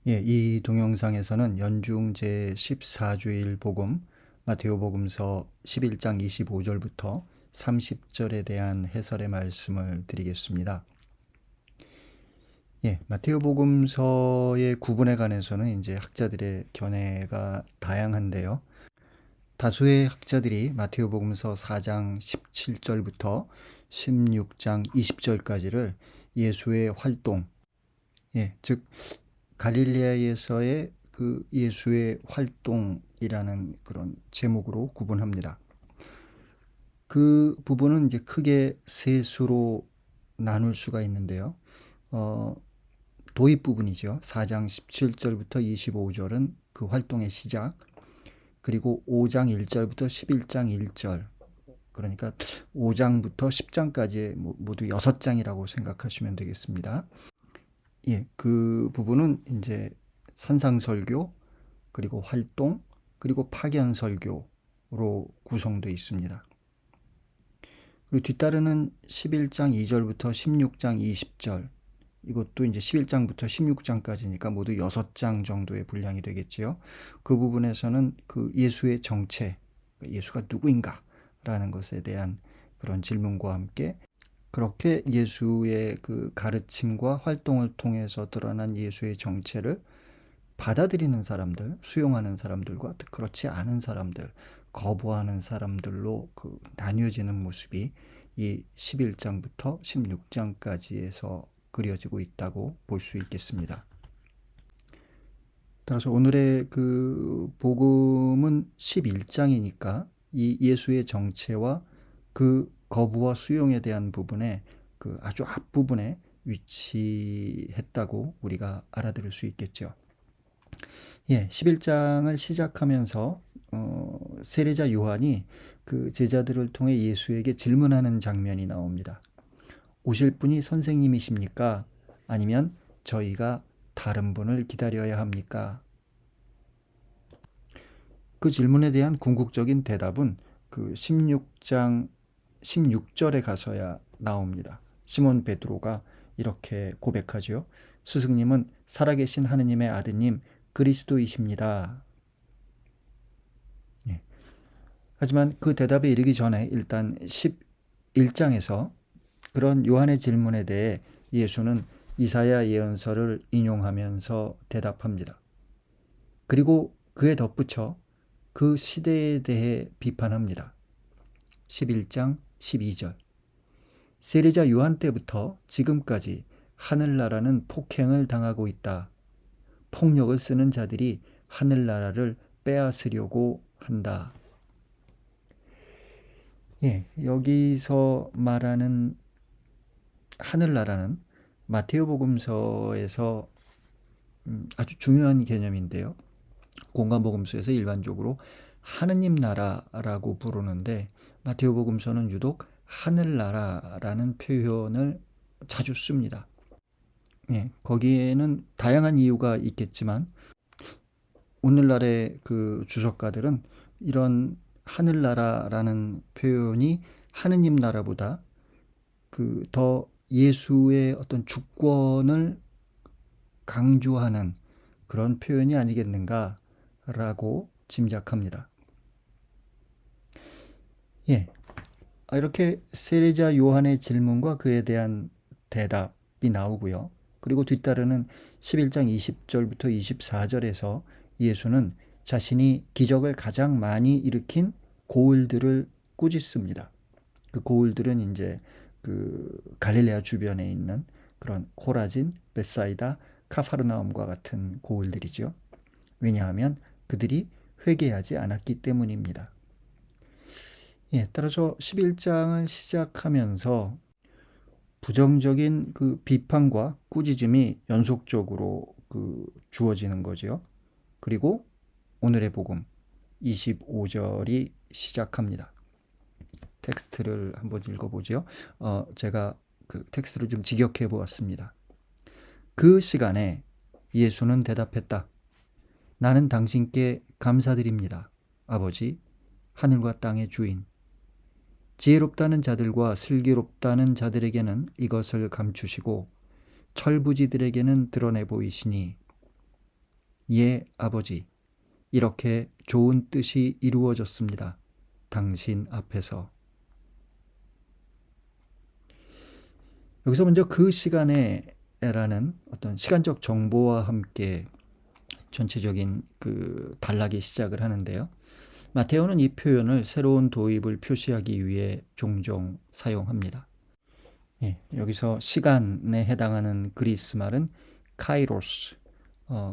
예, 이 동영상에서는 연중 제14주일 복음 마테오복음서 11장 25절부터 30절에 대한 해설의 말씀을 드리겠습니다. 예, 마테오복음서의 구분에 관해서는 이제 학자들의 견해가 다양한데요. 다수의 학자들이 마테오복음서 4장 17절부터 16장 20절까지를 예수의 활동, 즉 갈릴레아에서의 그 예수의 활동이라는 그런 제목으로 구분합니다. 그 부분은 이제 크게 세 수로 나눌 수가 있는데요. 도입 부분이죠. 4장 17절부터 25절은 그 활동의 시작, 그리고 5장 1절부터 11장 1절, 그러니까 5장부터 10장까지 모두 6장이라고 생각하시면 되겠습니다. 예, 그 부분은 이제 산상설교, 그리고 활동, 그리고 파견설교로 구성되어 있습니다. 그리고 뒤따르는 11장 2절부터 16장 20절, 이것도 이제 11장부터 16장까지니까 모두 6장 정도의 분량이 되겠지요. 그 부분에서는 그 예수의 정체, 예수가 누구인가 라는 것에 대한 그런 질문과 함께 그렇게 예수의 그 가르침과 활동을 통해서 드러난 예수의 정체를 받아들이는 사람들, 수용하는 사람들과 그렇지 않은 사람들, 거부하는 사람들로 그 나뉘어지는 모습이 이 11장부터 16장까지에서 그려지고 있다고 볼 수 있겠습니다. 따라서 오늘의 그 복음은 11장이니까 이 예수의 정체와 그 거부와 수용에 대한 부분에 그 아주 앞부분에 위치했다고 우리가 알아들을 수 있겠죠. 예, 11장을 시작하면서 세례자 요한이 그 제자들을 통해 예수에게 질문하는 장면이 나옵니다. 오실 분이 선생님이십니까? 아니면 저희가 다른 분을 기다려야 합니까? 그 질문에 대한 궁극적인 대답은 그 16장 16절에 가서야 나옵니다. 시몬 베드로가 이렇게 고백하죠. 스승님은 살아계신 하느님의 아드님 그리스도이십니다. 예. 하지만 그 대답에 이르기 전에 일단 11장에서 그런 요한의 질문에 대해 예수는 이사야 예언서를 인용하면서 대답합니다. 그리고 그에 덧붙여 그 시대에 대해 비판합니다. 11장 12절. 세례자 요한 때부터 지금까지 하늘나라는 폭행을 당하고 있다. 폭력을 쓰는 자들이 하늘나라를 빼앗으려고 한다. 예, 여기서 말하는 하늘나라는 마테오복음서에서 아주 중요한 개념인데요. 공간복음서에서 일반적으로 하느님 나라라고 부르는데 마테오복음서는 유독 하늘나라라는 표현을 자주 씁니다. 예, 거기에는 다양한 이유가 있겠지만 오늘날의 그 주석가들은 이런 하늘나라라는 표현이 하느님 나라보다 그 더 예수의 어떤 주권을 강조하는 그런 표현이 아니겠는가라고 짐작합니다. 예, 이렇게 세례자 요한의 질문과 그에 대한 대답이 나오고요. 그리고 뒤따르는 11장 20절부터 24절에서 예수는 자신이 기적을 가장 많이 일으킨 고을들을 꾸짖습니다. 그 고을들은 이제 그 갈릴레아 주변에 있는 그런 코라진, 벳사이다, 카파르나움과 같은 고을들이죠. 왜냐하면 그들이 회개하지 않았기 때문입니다. 예, 따라서 11장을 시작하면서 부정적인 그 비판과 꾸짖음이 연속적으로 그 주어지는 거죠. 그리고 오늘의 복음 25절이 시작합니다. 텍스트를 한번 읽어보죠. 제가 그 텍스트를 좀 직역해 보았습니다. 그 시간에 예수는 대답했다. 나는 당신께 감사드립니다. 아버지, 하늘과 땅의 주인. 지혜롭다는 자들과 슬기롭다는 자들에게는 이것을 감추시고 철부지들에게는 드러내 보이시니 예, 아버지, 이렇게 좋은 뜻이 이루어졌습니다. 당신 앞에서. 여기서 먼저 그 시간에라는 어떤 시간적 정보와 함께 전체적인 그 단락이 시작을 하는데요. 마테오는 이 표현을 새로운 도입을 표시하기 위해 종종 사용합니다. 예, 여기서 시간에 해당하는 그리스 말은 카이로스,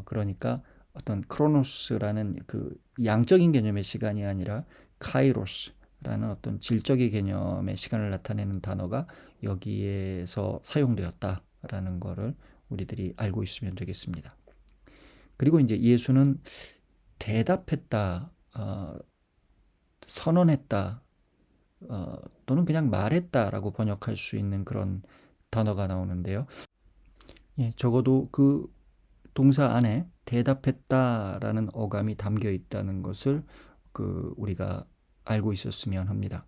그러니까 어떤 크로노스라는 그 양적인 개념의 시간이 아니라 카이로스라는 어떤 질적인 개념의 시간을 나타내는 단어가 여기에서 사용되었다라는 것을 우리들이 알고 있으면 되겠습니다. 그리고 이제 예수는 대답했다, 선언했다, 또는 그냥 말했다라고 번역할 수 있는 그런 단어가 나오는데요. 예, 적어도 그 동사 안에 대답했다라는 어감이 담겨 있다는 것을 우리가 알고 있었으면 합니다.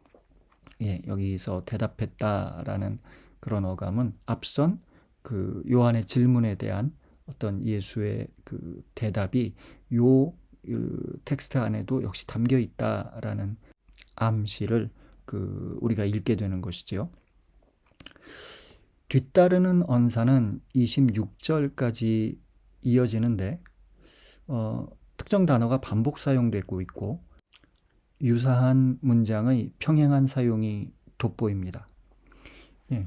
예, 여기서 대답했다라는 그런 어감은 앞선 그 요한의 질문에 대한 어떤 예수의 그 대답이 요 텍스트 안에도 역시 담겨 있다라는 암시를 우리가 읽게 되는 것이지요. 뒤따르는 언사는 26절까지 이어지는데 특정 단어가 반복 사용되고 있고 유사한 문장의 평행한 사용이 돋보입니다. 예,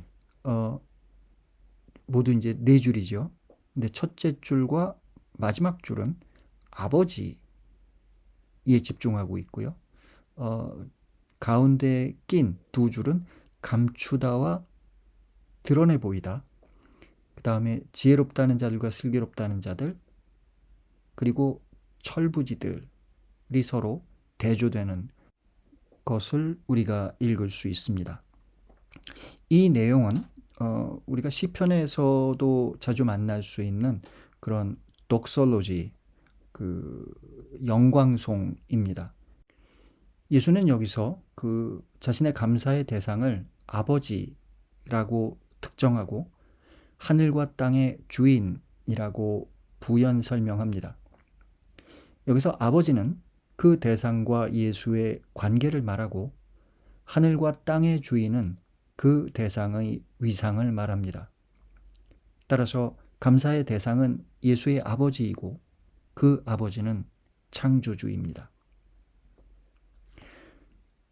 모두 이제 네 줄이죠. 근데 첫째 줄과 마지막 줄은 아버지에 집중하고 있고요. 가운데 낀 두 줄은 감추다와 드러내 보이다. 그 다음에 지혜롭다는 자들과 슬기롭다는 자들, 그리고 철부지들이 서로 대조되는 것을 우리가 읽을 수 있습니다. 이 내용은 우리가 시편에서도 자주 만날 수 있는 그런 독설로지, 영광송입니다. 예수는 여기서 자신의 감사의 대상을 아버지라고 특정하고 하늘과 땅의 주인이라고 부연 설명합니다. 여기서 아버지는 그 대상과 예수의 관계를 말하고 하늘과 땅의 주인은 그 대상의 위상을 말합니다. 따라서 감사의 대상은 예수의 아버지이고 그 아버지는 창조주입니다.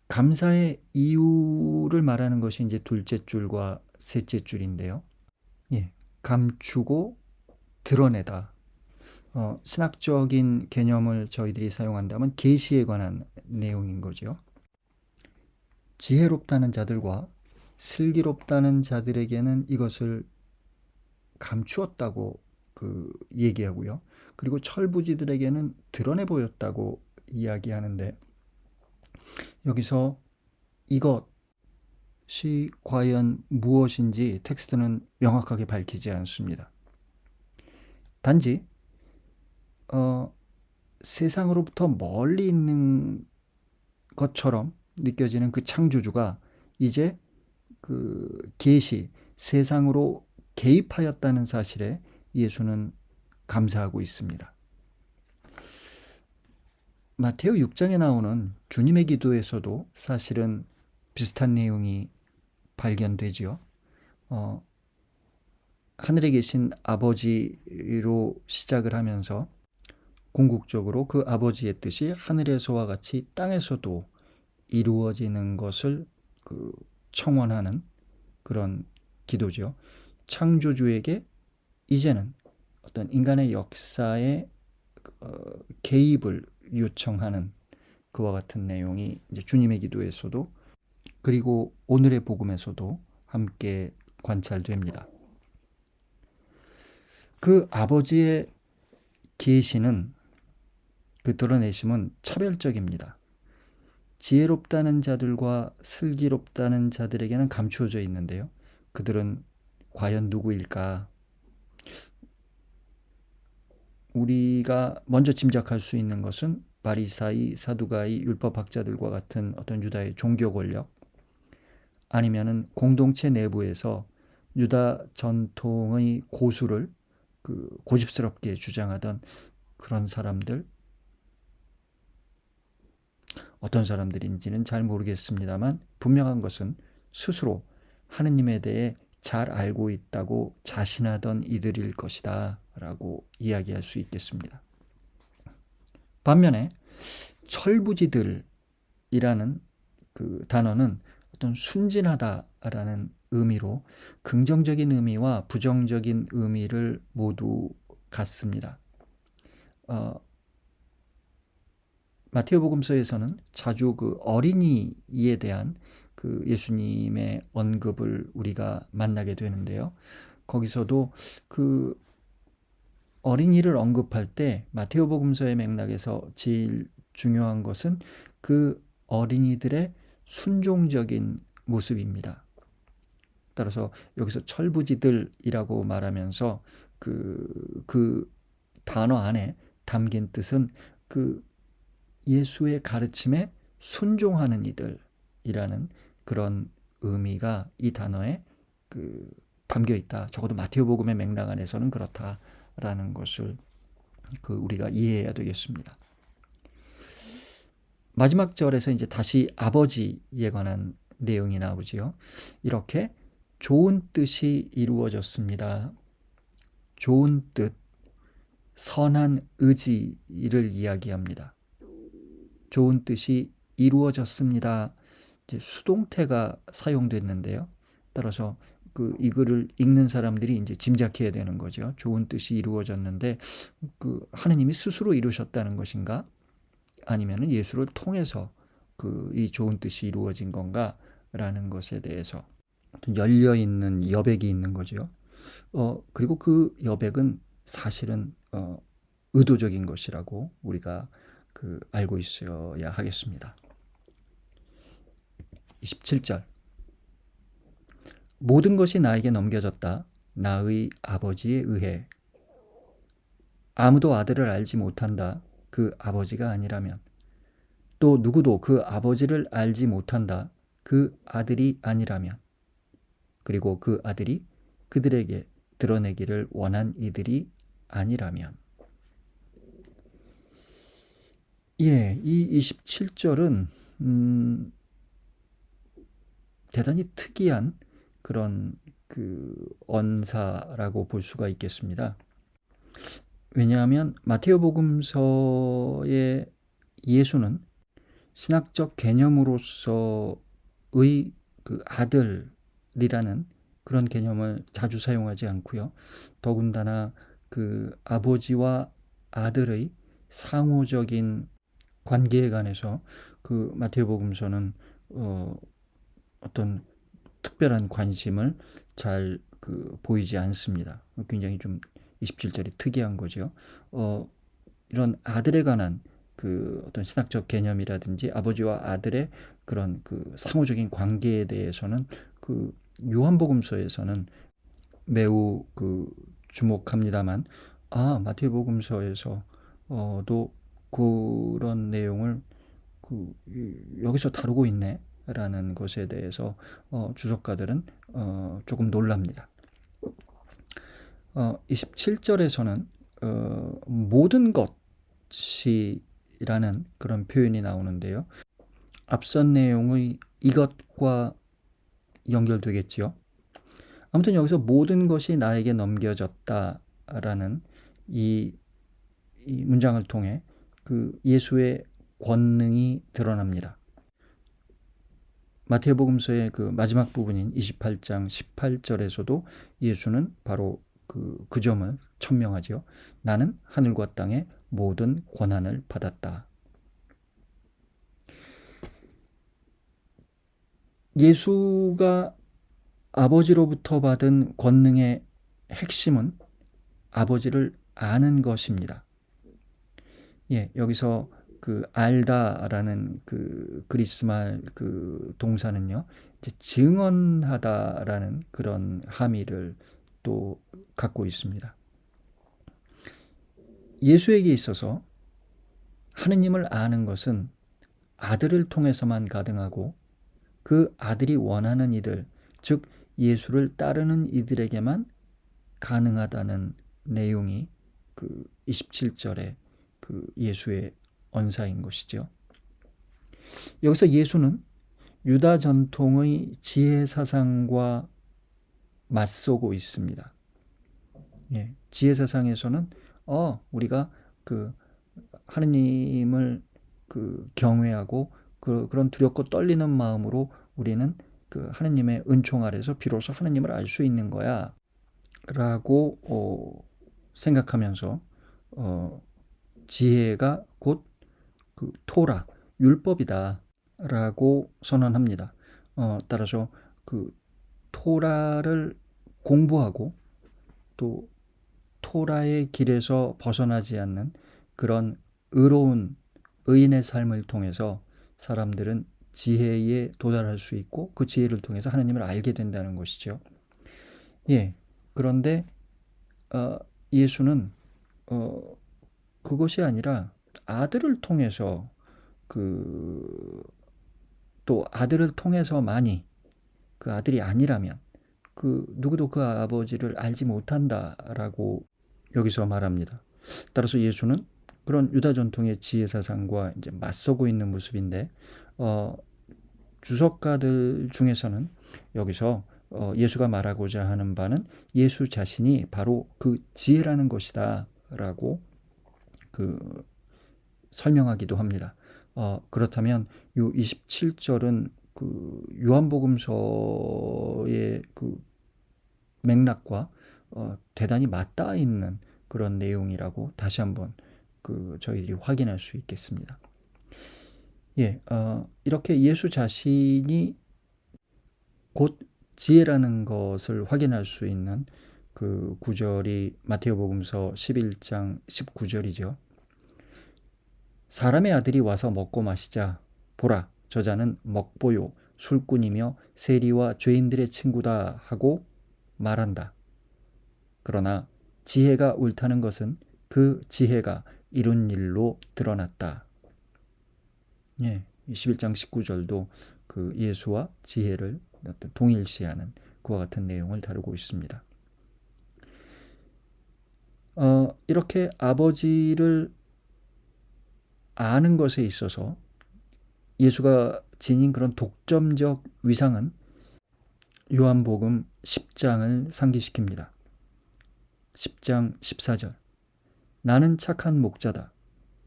감사의 이유를 말하는 것이 이제 둘째 줄과 셋째 줄인데요. 예, 감추고 드러내다. 신학적인 개념을 저희들이 사용한다면 계시에 관한 내용인 거죠. 지혜롭다는 자들과 슬기롭다는 자들에게는 이것을 감추었다고 얘기하고요. 그리고 철부지들에게는 드러내 보였다고 이야기하는데 여기서 이것이 과연 무엇인지 텍스트는 명확하게 밝히지 않습니다. 단지 세상으로부터 멀리 있는 것처럼 느껴지는 그 창조주가 이제 계시, 세상으로 개입하였다는 사실에 예수는 감사하고 있습니다. 마테오 6장에 나오는 주님의 기도에서도 사실은 비슷한 내용이 발견되지요. 하늘에 계신 아버지로 시작을 하면서 궁극적으로 그 아버지의 뜻이 하늘에서와 같이 땅에서도 이루어지는 것을 청원하는 그런 기도죠. 창조주에게 이제는 어떤 인간의 역사에 개입을 요청하는 그와 같은 내용이 이제 주님의 기도에서도 그리고 오늘의 복음에서도 함께 관찰됩니다. 그 아버지의 계시는 드러내심은 차별적입니다. 지혜롭다는 자들과 슬기롭다는 자들에게는 감추어져 있는데요. 그들은 과연 누구일까? 우리가 먼저 짐작할 수 있는 것은 바리사이, 사두가이, 율법학자들과 같은 어떤 유다의 종교 권력, 아니면은 공동체 내부에서 유다 전통의 고수를 고집스럽게 주장하던 그런 사람들, 어떤 사람들인지는 잘 모르겠습니다만 분명한 것은 스스로 하느님에 대해 잘 알고 있다고 자신하던 이들일 것이다 라고 이야기할 수 있겠습니다. 반면에 철부지들이라는 그 단어는 어떤 순진하다라는 의미로 긍정적인 의미와 부정적인 의미를 모두 갖습니다. 마테오복음서에서는 자주 그 어린이에 대한 그 예수님의 언급을 우리가 만나게 되는데요. 거기서도 그 어린이를 언급할 때 마테오복음서의 맥락에서 제일 중요한 것은 그 어린이들의 순종적인 모습입니다. 따라서 여기서 철부지들이라고 말하면서 그 단어 안에 담긴 뜻은 그 예수의 가르침에 순종하는 이들이라는 그런 의미가 이 단어에 담겨 있다. 적어도 마테오복음의 맥락 안에서는 그렇다라는 것을 우리가 이해해야 되겠습니다. 마지막 절에서 이제 다시 아버지에 관한 내용이 나오지요. 이렇게 좋은 뜻이 이루어졌습니다. 좋은 뜻, 선한 의지를 이야기합니다. 좋은 뜻이 이루어졌습니다. 이제 수동태가 사용됐는데요. 따라서 이 글을 읽는 사람들이 이제 짐작해야 되는 거죠. 좋은 뜻이 이루어졌는데 하느님이 스스로 이루셨다는 것인가? 아니면은 예수를 통해서 이 좋은 뜻이 이루어진 건가라는 것에 대해서 열려 있는 여백이 있는 거죠. 그리고 그 여백은 사실은 의도적인 것이라고 우리가 알고 있어야 하겠습니다. 27절. 모든 것이 나에게 넘겨졌다. 나의 아버지에 의해. 아무도 아들을 알지 못한다. 그 아버지가 아니라면. 또 누구도 그 아버지를 알지 못한다. 그 아들이 아니라면. 그리고 그 아들이 그들에게 드러내기를 원한 이들이 아니라면. 예, 이 27절은 대단히 특이한 그런 언사라고 볼 수가 있겠습니다. 왜냐하면 마테오복음서의 예수는 신학적 개념으로서의 아들이라는 그런 개념을 자주 사용하지 않고요. 더군다나 아버지와 아들의 상호적인 관계에 관해서 마테오복음서는 어떤 특별한 관심을 잘 보이지 않습니다. 굉장히 좀 27절이 특이한 거죠. 이런 아들에 관한 어떤 신학적 개념이라든지 아버지와 아들의 그런 상호적인 관계에 대해서는 요한복음서에서는 매우 주목합니다만, 마태복음서에서도 그런 내용을 여기서 다루고 있네 라는 것에 대해서 주석가들은 조금 놀랍니다. 27절에서는 모든 것이라는 그런 표현이 나오는데요. 앞선 내용의 이것과 연결되겠지요. 아무튼 여기서 모든 것이 나에게 넘겨졌다라는 이 문장을 통해 예수의 권능이 드러납니다. 마태복음서의 마지막 부분인 28장 18절에서도 예수는 바로 그 점을 천명하죠. 나는 하늘과 땅의 모든 권한을 받았다. 예수가 아버지로부터 받은 권능의 핵심은 아버지를 아는 것입니다. 예, 여기서 알다라는 그리스말 동사는요, 이제 증언하다라는 그런 함의를 또 갖고 있습니다. 예수에게 있어서 하느님을 아는 것은 아들을 통해서만 가능하고 그 아들이 원하는 이들, 즉 예수를 따르는 이들에게만 가능하다는 내용이 27절에 그 예수의 언사인 것이죠. 여기서 예수는 유다 전통의 지혜 사상과 맞서고 있습니다. 예, 지혜 사상에서는 우리가 그 하느님을 그 경외하고 그런 두렵고 떨리는 마음으로 우리는 그 하느님의 은총 아래서 비로소 하느님을 알 수 있는 거야 라고 생각하면서 지혜가 곧 그 토라, 율법이다 라고 선언합니다. 따라서 그 토라를 공부하고 또 토라의 길에서 벗어나지 않는 그런 의로운 의인의 삶을 통해서 사람들은 지혜에 도달할 수 있고 그 지혜를 통해서 하나님을 알게 된다는 것이죠. 예. 그런데 예수는 그것이 아니라 아들을 통해서 또 아들을 통해서만이 그 아들이 아니라면 그 누구도 그 아버지를 알지 못한다라고 여기서 말합니다. 따라서 예수는 그런 유다 전통의 지혜 사상과 이제 맞서고 있는 모습인데 주석가들 중에서는 여기서 예수가 말하고자 하는 바는 예수 자신이 바로 그 지혜라는 것이다라고 그 설명하기도 합니다. 그렇다면 요 27절은 그 요한복음서의 그 맥락과 대단히 맞닿아 있는 그런 내용이라고 다시 한번 그 저희들이 확인할 수 있겠습니다. 예, 이렇게 예수 자신이 곧 지혜라는 것을 확인할 수 있는 그 구절이 마태오복음서 11장 19절이죠. 사람의 아들이 와서 먹고 마시자 보라 저자는 먹보요 술꾼이며 세리와 죄인들의 친구다 하고 말한다. 그러나 지혜가 옳다는 것은 그 지혜가 이룬 일로 드러났다. 예, 11장 19절도 그 예수와 지혜를 동일시하는 그와 같은 내용을 다루고 있습니다. 이렇게 아버지를 아는 것에 있어서 예수가 지닌 그런 독점적 위상은 요한복음 10장을 상기시킵니다. 10장 14절 나는 착한 목자다.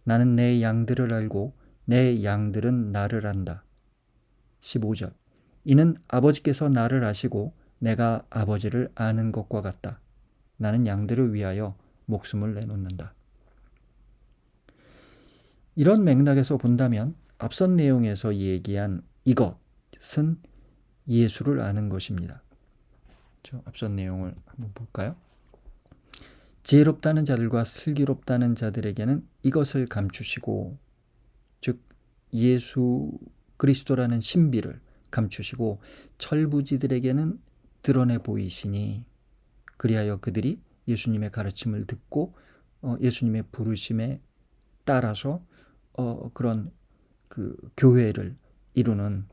나는 내 양들을 알고 내 양들은 나를 안다. 15절 이는 아버지께서 나를 아시고 내가 아버지를 아는 것과 같다. 나는 양들을 위하여 목숨을 내놓는다. 이런 맥락에서 본다면 앞선 내용에서 얘기한 이것은 예수를 아는 것입니다. 앞선 내용을 한번 볼까요? 지혜롭다는 자들과 슬기롭다는 자들에게는 이것을 감추시고 즉 예수 그리스도라는 신비를 감추시고 철부지들에게는 드러내 보이시니 그리하여 그들이 예수님의 가르침을 듣고 예수님의 부르심에 따라서 그런 그 교회를 이루는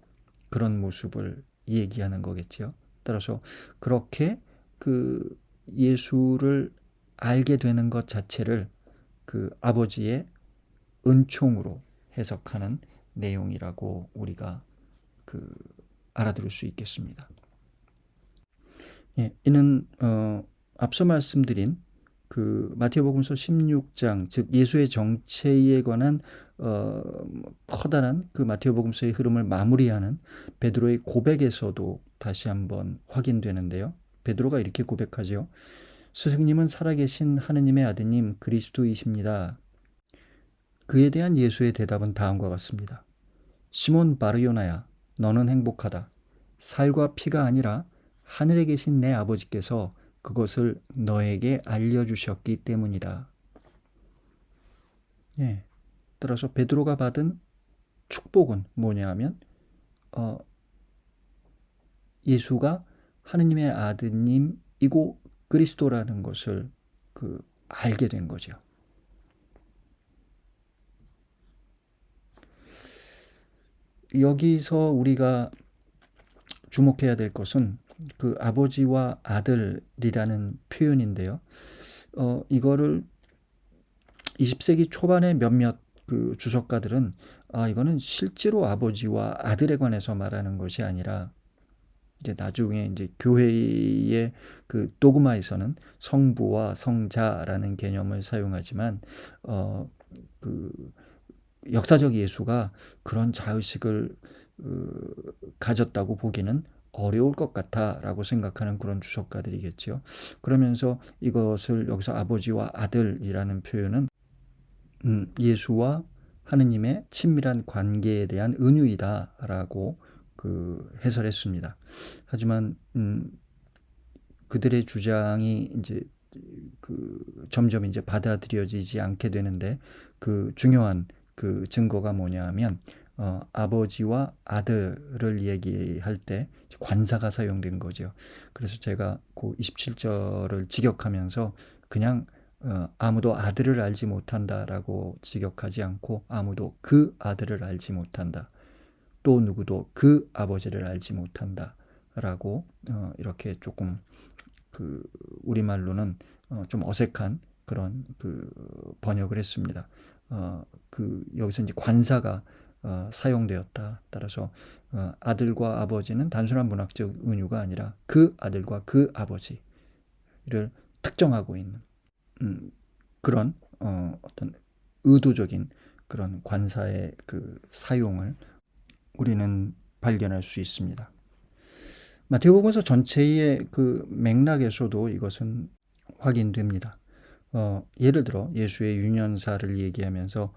그런 모습을 얘기하는 거겠지요. 따라서 그렇게 그 예수를 알게 되는 것 자체를 그 아버지의 은총으로 해석하는 내용이라고 우리가 그 알아들을 수 있겠습니다. 예, 이는 앞서 말씀드린 그 마태복음서 16장 즉 예수의 정체에 관한 커다란 그 마태복음서의 흐름을 마무리하는 베드로의 고백에서도 다시 한번 확인되는데요. 베드로가 이렇게 고백하죠. 스승님은 살아계신 하느님의 아드님 그리스도이십니다. 그에 대한 예수의 대답은 다음과 같습니다. 시몬 바르요나야 너는 행복하다. 살과 피가 아니라 하늘에 계신 내 아버지께서 그것을 너에게 알려주셨기 때문이다. 예, 따라서 베드로가 받은 축복은 뭐냐 하면 예수가 하느님의 아드님이고 그리스도라는 것을 알게 된 거죠. 여기서 우리가 주목해야 될 것은 그 아버지와 아들이라는 표현인데요. 이거를 20세기 초반의 몇몇 그 주석가들은 이거는 실제로 아버지와 아들에 관해서 말하는 것이 아니라 이제 나중에 이제 교회의 그 도그마에서는 성부와 성자라는 개념을 사용하지만 그 역사적 예수가 그런 자의식을 가졌다고 보기는 어려울 것 같아라고 생각하는 그런 주석가들이겠지요. 그러면서 이것을 여기서 아버지와 아들이라는 표현은 예수와 하느님의 친밀한 관계에 대한 은유이다라고 해설했습니다. 하지만 그들의 주장이 이제 점점 이제 받아들여지지 않게 되는데 그 중요한 그 증거가 뭐냐하면 아버지와 아들을 얘기할 때 관사가 사용된 거죠. 그래서 제가 그 27절을 직역하면서 그냥 아무도 아들을 알지 못한다라고 직역하지 않고 아무도 그 아들을 알지 못한다. 또 누구도 그 아버지를 알지 못한다라고 이렇게 조금 우리말로는 좀 어색한 그런 번역을 했습니다. 여기서 이제 관사가 사용되었다. 따라서 아들과 아버지는 단순한 문학적 은유가 아니라 그 아들과 그 아버지를 특정하고 있는 그런 어떤 의도적인 그런 관사의 사용을 우리는 발견할 수 있습니다. 마태복음서 전체의 맥락에서도 이것은 확인됩니다. 예를 들어 예수의 유년사를 얘기하면서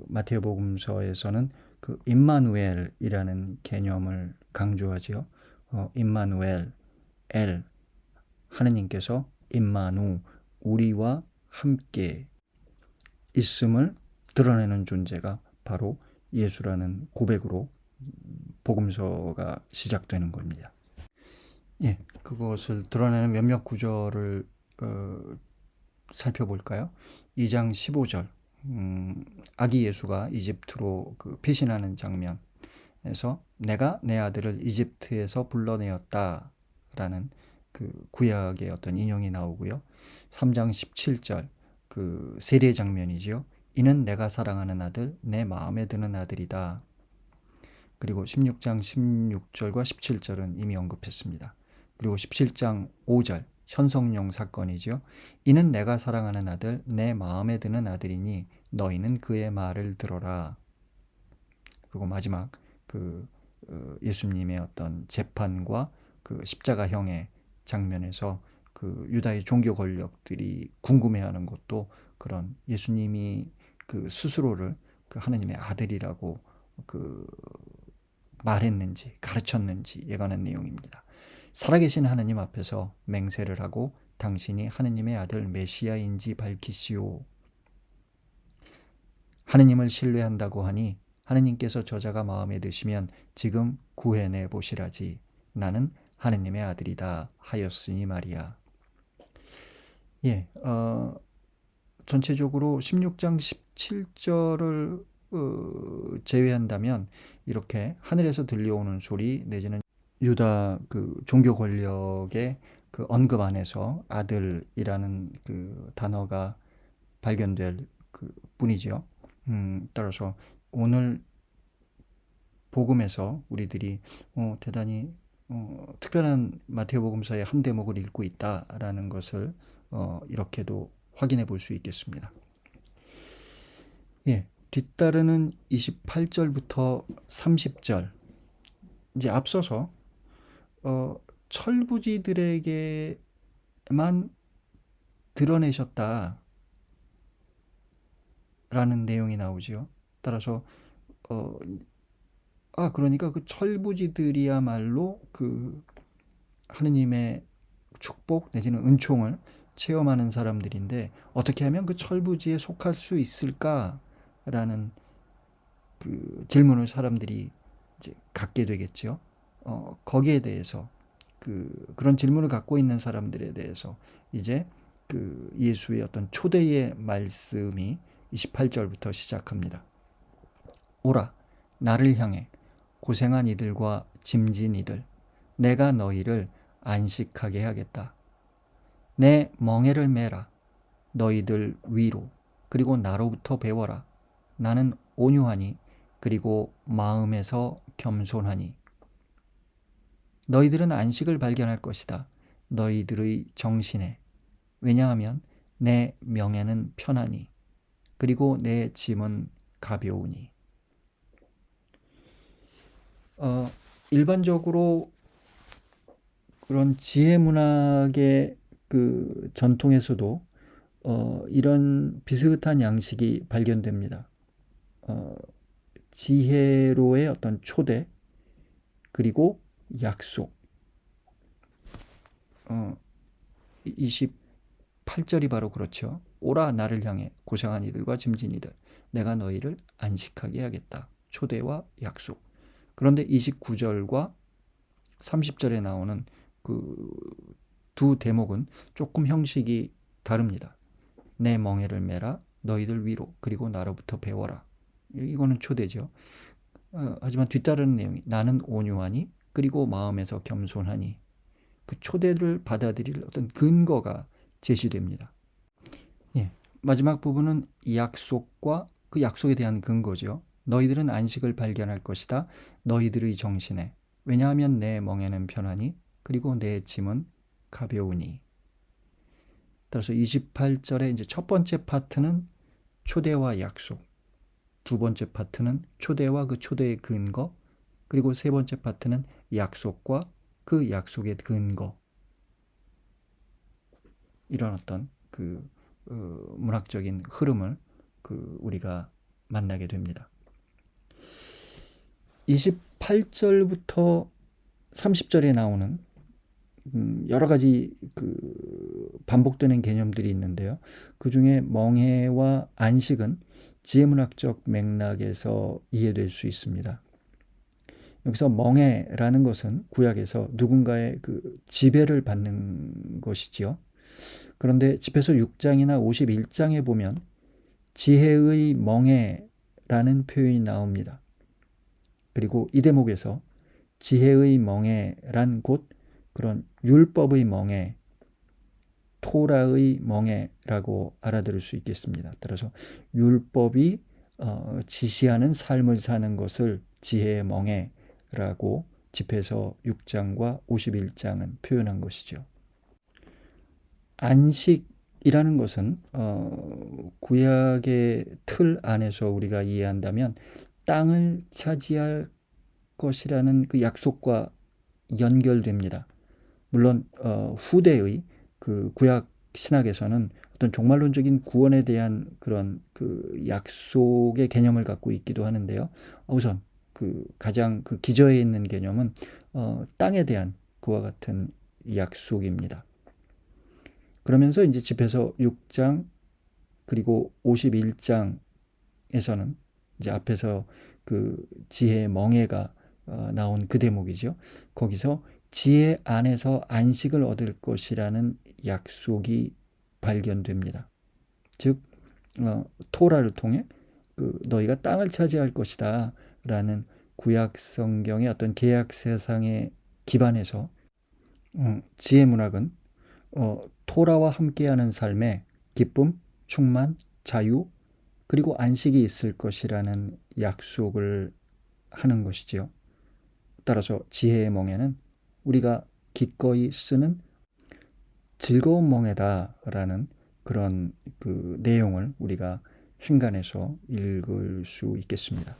마태복음서에서는 임마누엘이라는 개념을 강조하지요. 임마누엘, 엘, 하느님께서 임마누, 우리와 함께 있음을 드러내는 존재가 바로 예수라는 고백으로 복음서가 시작되는 겁니다. 예, 그것을 드러내는 몇몇 구절을 살펴볼까요? 2장 15절 아기 예수가 이집트로 피신하는 장면에서 내가 내 아들을 이집트에서 불러내었다 라는 구약의 어떤 인용이 나오고요. 3장 17절 세례 장면이지요. 이는 내가 사랑하는 아들, 내 마음에 드는 아들이다. 그리고 16장 16절과 17절은 이미 언급했습니다. 그리고 17장 5절 현성용 사건이죠. 이는 내가 사랑하는 아들, 내 마음에 드는 아들이니 너희는 그의 말을 들어라. 그리고 마지막 예수님의 어떤 재판과 십자가형의 장면에서 유다의 종교 권력들이 궁금해하는 것도 그런 예수님이 스스로를 하느님의 아들이라고 말했는지 가르쳤는지에 관한 내용입니다. 살아계신 하느님 앞에서 맹세를 하고 당신이 하느님의 아들 메시아인지 밝히시오. 하느님을 신뢰한다고 하니 하느님께서 저자가 마음에 드시면 지금 구해내 보시라지. 나는 하느님의 아들이다 하였으니 말이야. 예, 전체적으로 16장 17절을 제외한다면 이렇게 하늘에서 들려오는 소리 내지는 유다 종교 권력의 언급 안에서 아들이라는 단어가 발견될 뿐이지요. 따라서 오늘 복음에서 우리들이 대단히 특별한 마태복음서의 한 대목을 읽고 있다라는 것을 이렇게도 확인해 볼 수 있겠습니다. 예, 뒤따르는 28절부터 30절 이제 앞서서 철부지들에게만 드러내셨다라는 내용이 나오지요. 따라서 그러니까 철부지들이야말로 하느님의 축복 내지는 은총을 체험하는 사람들인데 어떻게 하면 철부지에 속할 수 있을까라는 질문을 사람들이 이제 갖게 되겠죠. 거기에 대해서 그런 질문을 갖고 있는 사람들에 대해서 이제 예수의 어떤 초대의 말씀이 28절부터 시작합니다. 오라 나를 향해 고생한 이들과 짐진 이들 내가 너희를 안식하게 하겠다. 내 멍에를 메라 너희들 위로 그리고 나로부터 배워라. 나는 온유하니 그리고 마음에서 겸손하니. 너희들은 안식을 발견할 것이다. 너희들의 정신에. 왜냐하면 내 명예는 편하니 그리고 내 짐은 가벼우니. 일반적으로 그런 지혜 문학의 그 전통에서도 이런 비슷한 양식이 발견됩니다. 지혜로의 어떤 초대 그리고 약속. 28절이 바로 그렇죠. 오라 나를 향해 고생한 이들과 짐진 이들 내가 너희를 안식하게 하겠다. 초대와 약속. 그런데 29절과 30절에 나오는 그 두 대목은 조금 형식이 다릅니다. 내 멍에를 메라 너희들 위로 그리고 나로부터 배워라. 이거는 초대죠. 하지만 뒤따르는 내용이 나는 온유하니 그리고 마음에서 겸손하니. 그 초대를 받아들일 어떤 근거가 제시됩니다. 예, 마지막 부분은 약속과 그 약속에 대한 근거죠. 너희들은 안식을 발견할 것이다. 너희들의 정신에. 왜냐하면 내 멍에는 편하니 그리고 내 짐은 가벼우니. 따라서 28절의 이제 첫 번째 파트는 초대와 약속, 두 번째 파트는 초대와 그 초대의 근거, 그리고 세 번째 파트는 약속과 그 약속의 근거. 이런 어떤 그 문학적인 흐름을 우리가 만나게 됩니다. 28절부터 30절에 나오는 여러 가지 반복되는 개념들이 있는데요. 그 중에 멍해와 안식은 지혜문학적 맥락에서 이해될 수 있습니다. 여기서 멍해라는 것은 구약에서 누군가의 그 지배를 받는 것이지요. 그런데 집에서 6장이나 51장에 보면 지혜의 멍해라는 표현이 나옵니다. 그리고 이 대목에서 지혜의 멍해란 곧 그런 율법의 멍해, 토라의 멍해라고 알아들을 수 있겠습니다. 따라서 율법이 지시하는 삶을 사는 것을 지혜의 멍해라고 집에서 6장과 51장은 표현한 것이죠. 안식이라는 것은 구약의 틀 안에서 우리가 이해한다면 땅을 차지할 것이라는 그 약속과 연결됩니다. 물론 후대의 그 구약 신학에서는 어떤 종말론적인 구원에 대한 그런 그 약속의 개념을 갖고 있기도 하는데요. 우선 그 가장 그 기저에 있는 개념은 땅에 대한 그와 같은 약속입니다. 그러면서 이제 집에서 6장 그리고 51장에서는 이제 앞에서 그 지혜의 멍에가 나온 그 대목이죠. 거기서 지혜 안에서 안식을 얻을 것이라는 약속이 발견됩니다. 즉 토라를 통해 너희가 땅을 차지할 것이다 라는 구약 성경의 어떤 계약 세상에 기반해서 지혜 문학은 토라와 함께하는 삶에 기쁨, 충만, 자유 그리고 안식이 있을 것이라는 약속을 하는 것이지요. 따라서 지혜의 멍에는 우리가 기꺼이 쓰는 즐거운 멍에다라는 그런 그 내용을 우리가 행간에서 읽을 수 있겠습니다.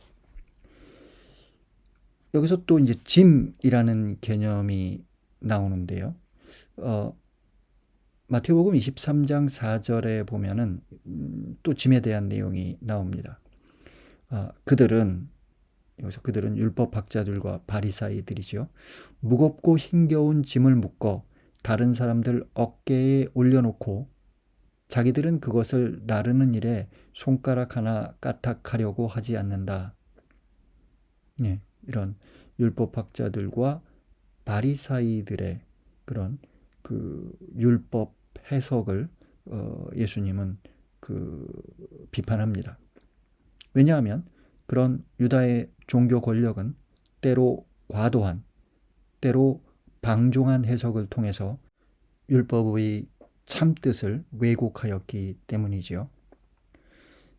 여기서 또 이제 짐이라는 개념이 나오는데요. 마태복음 23장 4절에 보면은 또 짐에 대한 내용이 나옵니다. 여기서 그들은 율법학자들과 바리사이들이죠. 무겁고 힘겨운 짐을 묶어 다른 사람들 어깨에 올려놓고 자기들은 그것을 나르는 일에 손가락 하나 까딱하려고 하지 않는다. 네, 이런 율법학자들과 바리사이들의 그런 그 율법 해석을 예수님은 비판합니다. 왜냐하면 그런 유다의 종교 권력은 때로 과도한, 때로 방종한 해석을 통해서 율법의 참뜻을 왜곡하였기 때문이지요.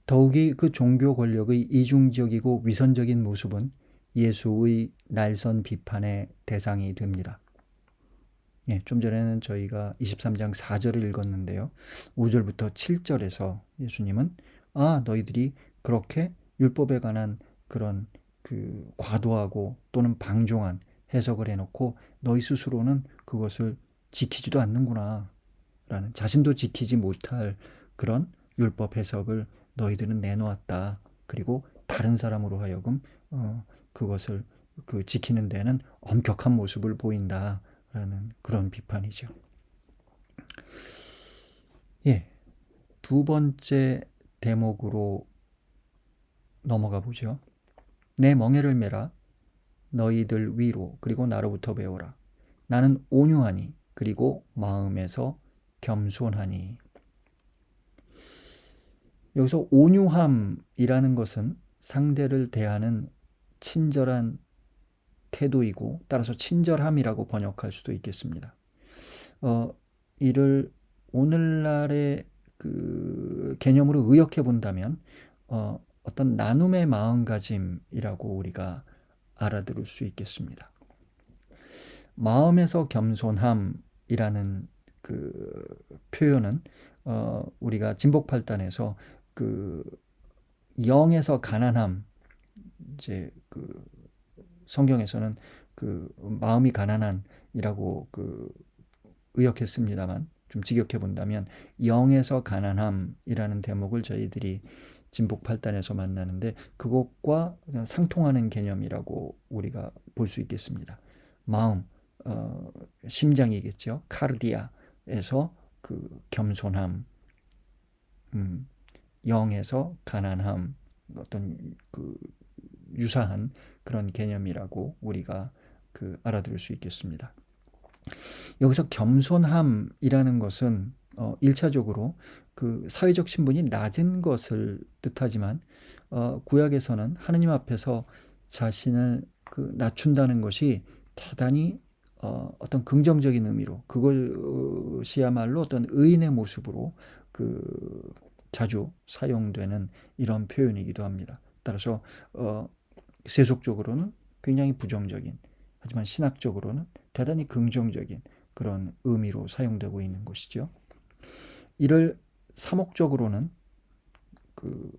더욱이 그 종교 권력의 이중적이고 위선적인 모습은 예수의 날선 비판의 대상이 됩니다. 예, 좀 전에는 저희가 23장 4절을 읽었는데요. 5절부터 7절에서 예수님은 너희들이 그렇게 율법에 관한 그런 그 과도하고 또는 방종한 해석을 해놓고 너희 스스로는 그것을 지키지도 않는구나 라는, 자신도 지키지 못할 그런 율법 해석을 너희들은 내놓았다. 그리고 다른 사람으로 하여금 그것을 지키는 데는 엄격한 모습을 보인다 라는 그런 비판이죠. 예, 두 번째 대목으로 넘어가 보죠. 내 멍에를 메라 너희들 위로 그리고 나로부터 배워라. 나는 온유하니 그리고 마음에서 겸손하니. 여기서 온유함이라는 것은 상대를 대하는 친절한 태도이고, 따라서 친절함이라고 번역할 수도 있겠습니다. 이를 오늘날의 그 개념으로 의역해 본다면 어떤 나눔의 마음가짐이라고 우리가 알아들을 수 있겠습니다. 마음에서 겸손함이라는 그 표현은 우리가 진복팔단에서 그 영에서 가난함, 이제 그 성경에서는 그 마음이 가난한이라고 그 의역했습니다만, 좀 직역해 본다면 영에서 가난함이라는 대목을 저희들이 진복팔단에서 만나는데, 그것과 상통하는 개념이라고 우리가 볼 수 있겠습니다. 마음, 심장이겠죠. 카르디아에서 그 겸손함, 영에서 가난함, 어떤 그 유사한 그런 개념이라고 우리가 그 알아들을 수 있겠습니다. 여기서 겸손함이라는 것은 1차적으로 그 사회적 신분이 낮은 것을 뜻하지만, 구약에서는 하느님 앞에서 자신을 그 낮춘다는 것이 대단히 어떤 긍정적인 의미로, 그것이야말로 어떤 의인의 모습으로 그 자주 사용되는 이런 표현이기도 합니다. 따라서 세속적으로는 굉장히 부정적인, 하지만 신학적으로는 대단히 긍정적인 그런 의미로 사용되고 있는 것이죠. 이를 사목적으로는 그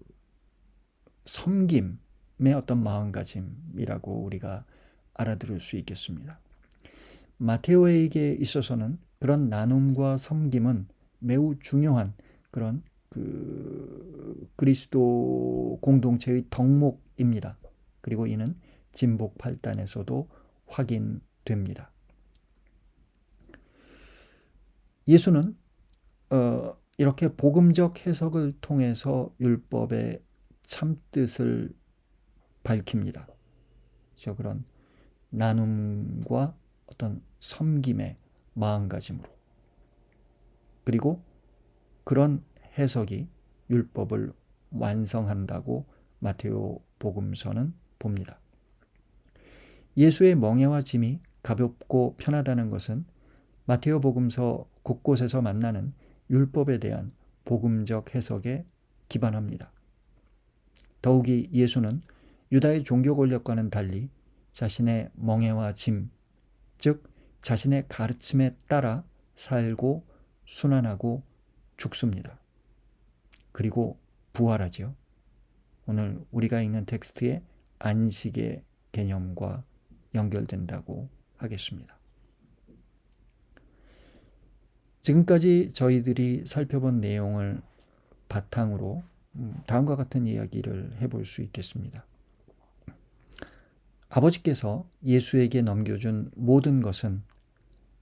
섬김의 어떤 마음가짐이라고 우리가 알아들을 수 있겠습니다. 마테오에게 있어서는 그런 나눔과 섬김은 매우 중요한 그런 그 그리스도 공동체의 덕목입니다. 그리고 이는 진복 8단에서도 확인됩니다. 예수는 이렇게 복음적 해석을 통해서 율법의 참뜻을 밝힙니다. 그런 나눔과 어떤 섬김의 마음가짐으로. 그리고 그런 해석이 율법을 완성한다고 마테오 복음서는 봅니다. 예수의 멍에와 짐이 가볍고 편하다는 것은 마테오 복음서 곳곳에서 만나는 율법에 대한 복음적 해석에 기반합니다. 더욱이 예수는 유다의 종교 권력과는 달리 자신의 멍에와 짐, 즉 자신의 가르침에 따라 살고 순환하고 죽습니다. 그리고 부활하죠. 오늘 우리가 읽는 텍스트의 안식의 개념과 연결된다고 하겠습니다. 지금까지 저희들이 살펴본 내용을 바탕으로 다음과 같은 이야기를 해볼 수 있겠습니다. 아버지께서 예수에게 넘겨준 모든 것은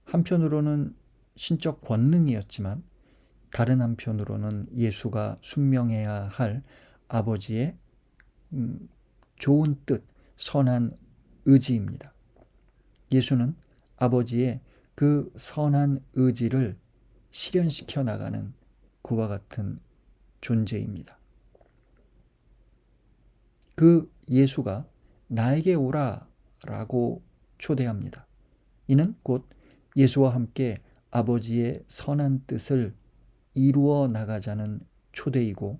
한편으로는 신적 권능이었지만, 다른 한편으로는 예수가 순명해야 할 아버지의 좋은 뜻, 선한 의지입니다. 예수는 아버지의 그 선한 의지를 실현시켜 나가는 그와 같은 존재입니다. 그 예수가 나에게 오라 라고 초대합니다. 이는 곧 예수와 함께 아버지의 선한 뜻을 이루어 나가자는 초대이고,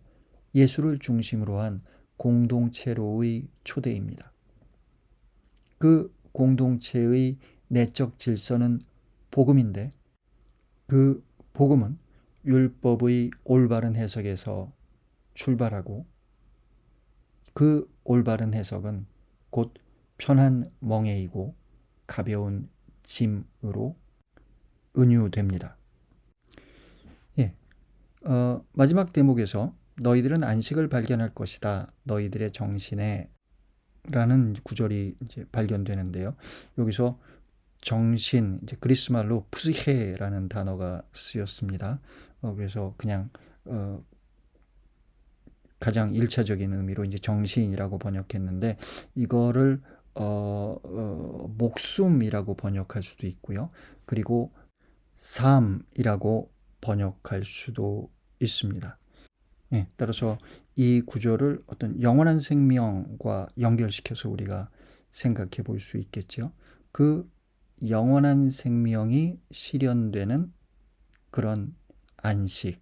예수를 중심으로 한 공동체로의 초대입니다. 그 공동체의 내적 질서는 복음인데 그 복음은 율법의 올바른 해석에서 출발하고 그 올바른 해석은 곧 편한 멍에이고 가벼운 짐으로 은유됩니다. 마지막 대목에서 너희들은 안식을 발견할 것이다. 너희들의 정신에 라는 구절이 이제 발견되는데요. 여기서 정신, 이제 그리스 말로 푸시헤라는 단어가 쓰였습니다. 그래서 그냥 가장 1차적인 의미로 이제 정신이라고 번역했는데 이거를 목숨이라고 번역할 수도 있고요. 그리고 삶이라고 번역할 수도 있습니다. 따라서 이 구절을 어떤 영원한 생명과 연결시켜서 우리가 생각해 볼 수 있겠죠. 그 영원한 생명이 실현되는 그런 안식.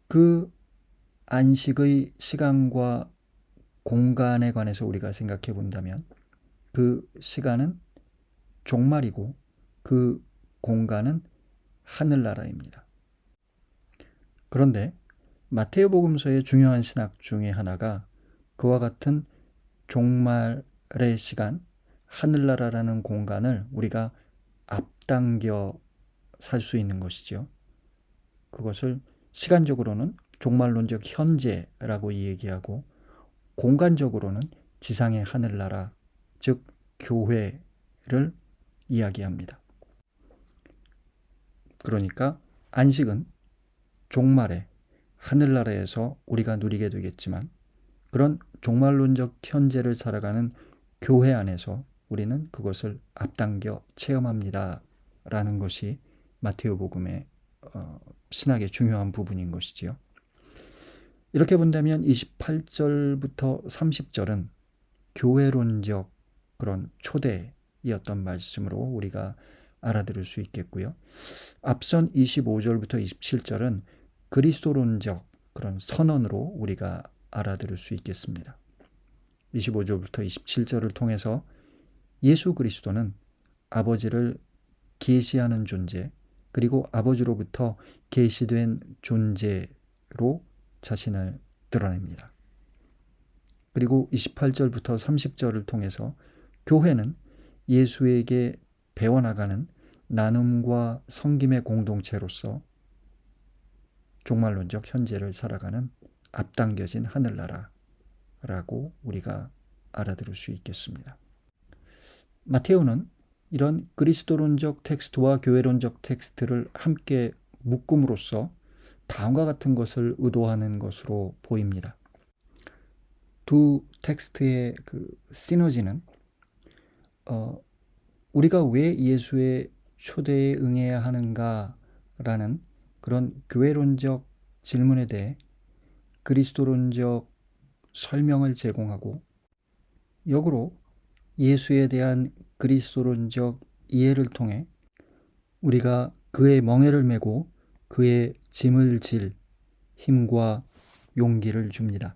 그 안식의 시간과 공간에 관해서 우리가 생각해 본다면 그 시간은 종말이고 그 공간은 하늘나라입니다. 그런데 마테오복음서의 중요한 신학 중에 하나가 그와 같은 종말의 시간, 하늘나라라는 공간을 우리가 앞당겨 살 수 있는 것이죠. 그것을 시간적으로는 종말론적 현재라고 얘기하고 공간적으로는 지상의 하늘나라, 즉 교회를 이야기합니다. 그러니까 안식은 종말에 하늘나라에서 우리가 누리게 되겠지만 그런 종말론적 현재를 살아가는 교회 안에서 우리는 그것을 앞당겨 체험합니다. 라는 것이 마테오복음의 신학의 중요한 부분인 것이지요. 이렇게 본다면 28절부터 30절은 교회론적 그런 초대이었던 말씀으로 우리가 알아들을 수 있겠고요. 앞선 25절부터 27절은 그리스도론적 그런 선언으로 우리가 알아들을 수 있겠습니다. 25절부터 27절을 통해서 예수 그리스도는 아버지를 계시하는 존재, 그리고 아버지로부터 계시된 존재로 자신을 드러냅니다. 그리고 28절부터 30절을 통해서 교회는 예수에게 배워나가는 나눔과 섬김의 공동체로서 종말론적 현재를 살아가는 앞당겨진 하늘나라라고 우리가 알아들을 수 있겠습니다. 마테오는 이런 그리스도론적 텍스트와 교회론적 텍스트를 함께 묶음으로써 다음과 같은 것을 의도하는 것으로 보입니다. 두 텍스트의 그 시너지는 우리가 왜 예수의 초대에 응해야 하는가라는 그런 교회론적 질문에 대해 그리스도론적 설명을 제공하고 역으로 예수에 대한 그리스도론적 이해를 통해 우리가 그의 멍에를 메고 그의 짐을 질 힘과 용기를 줍니다.